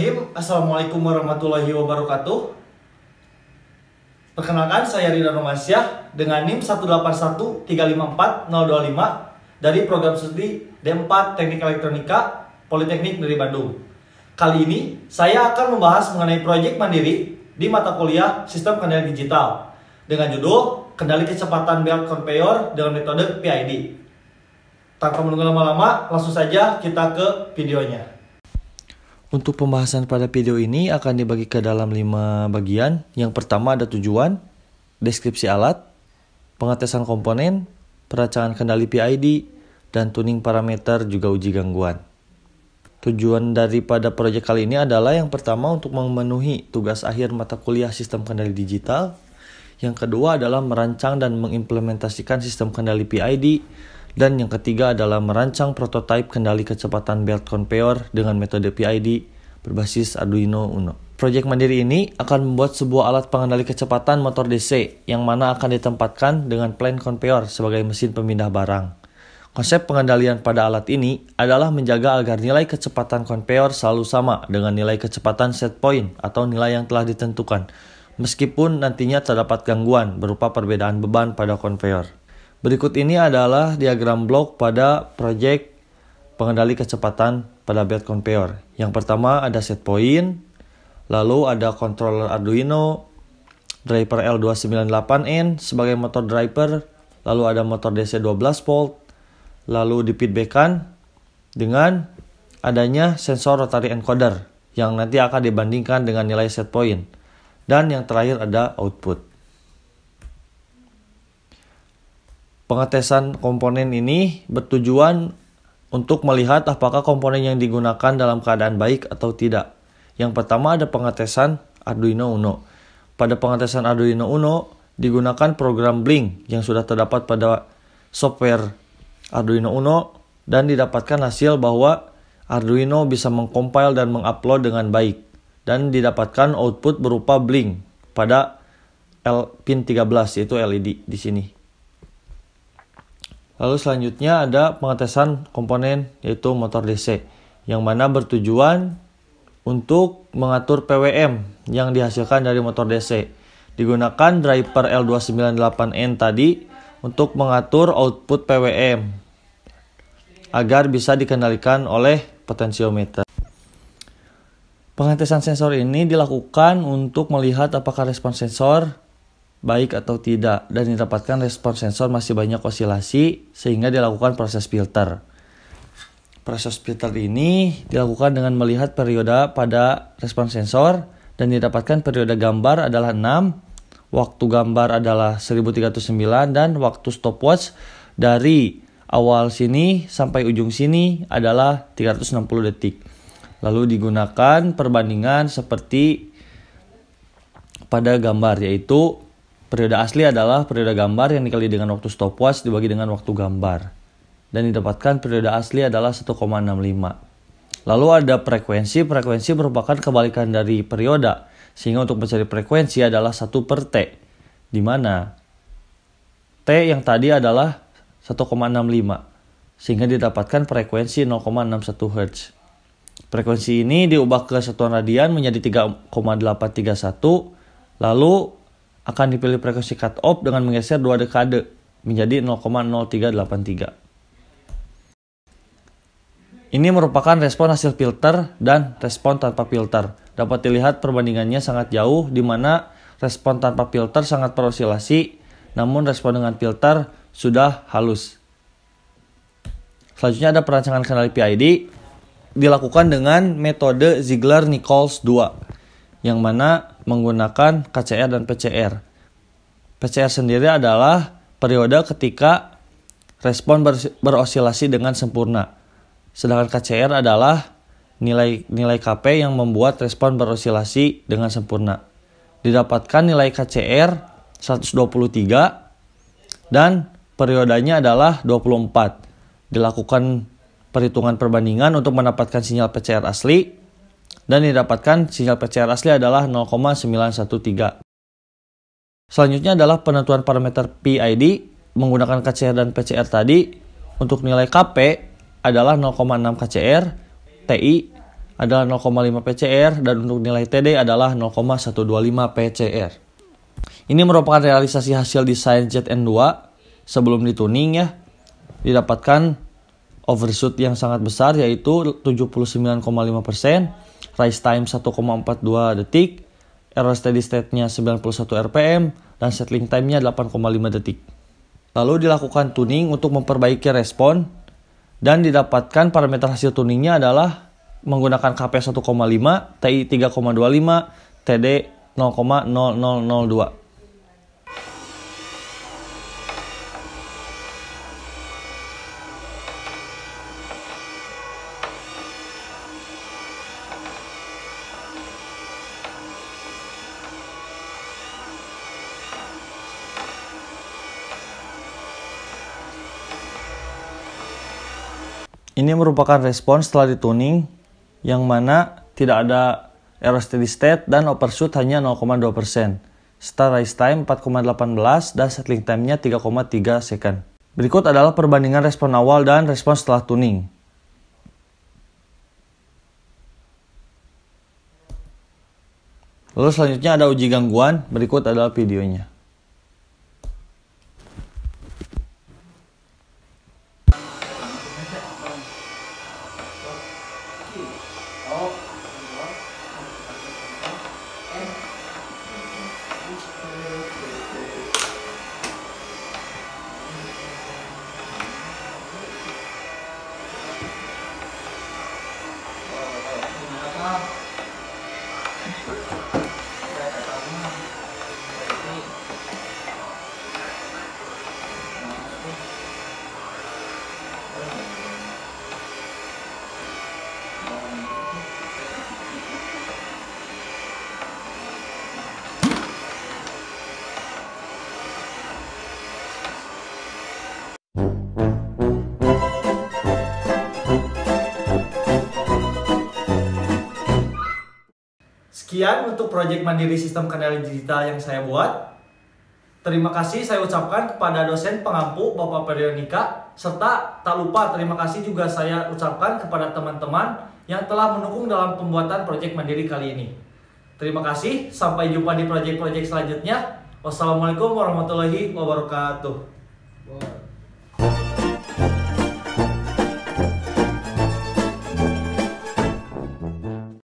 Bismillahirrahmanirrahim. Assalamualaikum warahmatullahi wabarakatuh. Perkenalkan, saya Ridwan Romansyah dengan NIM 181354025 dari program studi D4 Teknik Elektronika Politeknik Negeri Bandung. Kali ini saya akan membahas mengenai proyek mandiri di mata kuliah Sistem Kendali Digital dengan judul Kendali Kecepatan Belt Conveyor dengan metode PID. Tanpa menunggu lama-lama, langsung saja kita ke videonya. Untuk pembahasan pada video ini akan dibagi ke dalam 5 bagian. Yang pertama ada tujuan, deskripsi alat, pengetesan komponen, perancangan kendali PID, dan tuning parameter juga uji gangguan. Tujuan daripada proyek kali ini adalah yang pertama untuk memenuhi tugas akhir mata kuliah sistem kendali digital. Yang kedua adalah merancang dan mengimplementasikan sistem kendali PID. Dan yang ketiga adalah merancang prototipe kendali kecepatan belt conveyor dengan metode PID berbasis Arduino Uno. Proyek mandiri ini akan membuat sebuah alat pengendali kecepatan motor DC yang mana akan ditempatkan dengan plane conveyor sebagai mesin pemindah barang. Konsep pengendalian pada alat ini adalah menjaga agar nilai kecepatan conveyor selalu sama dengan nilai kecepatan set point atau nilai yang telah ditentukan, meskipun nantinya terdapat gangguan berupa perbedaan beban pada conveyor. Berikut ini adalah diagram blok pada proyek pengendali kecepatan pada belt conveyor. Yang pertama ada set point, lalu ada controller Arduino, driver L298N sebagai motor driver, lalu ada motor DC 12 volt, lalu di-feedback-kan dengan adanya sensor rotary encoder yang nanti akan dibandingkan dengan nilai set point. Dan yang terakhir ada output. Pengetesan komponen ini bertujuan untuk melihat apakah komponen yang digunakan dalam keadaan baik atau tidak. Yang pertama ada pengetesan Arduino Uno. Pada pengetesan Arduino Uno digunakan program Blink yang sudah terdapat pada software Arduino Uno dan didapatkan hasil bahwa Arduino bisa mengcompile dan mengupload dengan baik dan didapatkan output berupa Blink pada pin 13 yaitu LED di sini. Lalu selanjutnya ada pengetesan komponen yaitu motor DC yang mana bertujuan untuk mengatur PWM yang dihasilkan dari motor DC. Digunakan driver L298N tadi untuk mengatur output PWM agar bisa dikendalikan oleh potensiometer. Pengetesan sensor ini dilakukan untuk melihat apakah respons sensor baik atau tidak, dan didapatkan respons sensor masih banyak osilasi sehingga dilakukan proses filter. Proses filter ini dilakukan dengan melihat periode pada respons sensor dan didapatkan periode gambar adalah 6, waktu gambar adalah 1309 dan waktu stopwatch dari awal sini sampai ujung sini adalah 360 detik. Lalu digunakan perbandingan seperti pada gambar, yaitu periode asli adalah periode gambar yang dikali dengan waktu stopwatch dibagi dengan waktu gambar. Dan didapatkan periode asli adalah 1,65. Lalu ada frekuensi. Frekuensi merupakan kebalikan dari periode. Sehingga untuk mencari frekuensi adalah 1 per T. Di mana T yang tadi adalah 1,65. Sehingga didapatkan frekuensi 0,61 Hz. Frekuensi ini diubah ke satuan radian menjadi 3,831. Lalu akan dipilih frekuensi cut off dengan menggeser 2 dekade menjadi 0,0383. Ini merupakan respon hasil filter dan respon tanpa filter. Dapat dilihat perbandingannya sangat jauh, di mana respon tanpa filter sangat berosilasi, namun respon dengan filter sudah halus. Selanjutnya ada perancangan kendali PID dilakukan dengan metode Ziegler-Nichols 2. Yang mana menggunakan KCR dan PCR. PCR sendiri adalah periode ketika respon berosilasi dengan sempurna. Sedangkan KCR adalah nilai KP yang membuat respon berosilasi dengan sempurna. Didapatkan nilai KCR 123 dan periodenya adalah 24. Dilakukan perhitungan perbandingan untuk mendapatkan sinyal PCR asli. Dan didapatkan sinyal PCR asli adalah 0,913. Selanjutnya adalah penentuan parameter PID menggunakan KCR dan PCR tadi. Untuk nilai KP adalah 0,6 KCR, TI adalah 0,5 PCR dan untuk nilai TD adalah 0,125 PCR. Ini merupakan realisasi hasil desain ZN2 sebelum dituning ya. Didapatkan overshoot yang sangat besar yaitu 79,5%, rise time 1,42 detik, error steady state-nya 91 rpm, dan settling time-nya 8,5 detik. Lalu dilakukan tuning untuk memperbaiki respon dan didapatkan parameter hasil tuningnya adalah menggunakan KP 1,5, TI 3,25, TD 0,0002. Ini merupakan respon setelah dituning yang mana tidak ada error steady state dan overshoot hanya 0,2%. Start rise time 4,18 dan settling time-nya 3,3 second. Berikut adalah perbandingan respon awal dan respon setelah tuning. Lalu selanjutnya ada uji gangguan, berikut adalah videonya. Sekian untuk proyek mandiri sistem kendali digital yang saya buat. Terima kasih saya ucapkan kepada dosen pengampu Bapak Perionika, serta tak lupa terima kasih juga saya ucapkan kepada teman-teman yang telah mendukung dalam pembuatan proyek mandiri kali ini. Terima kasih, sampai jumpa di proyek-proyek selanjutnya. Wassalamualaikum warahmatullahi wabarakatuh.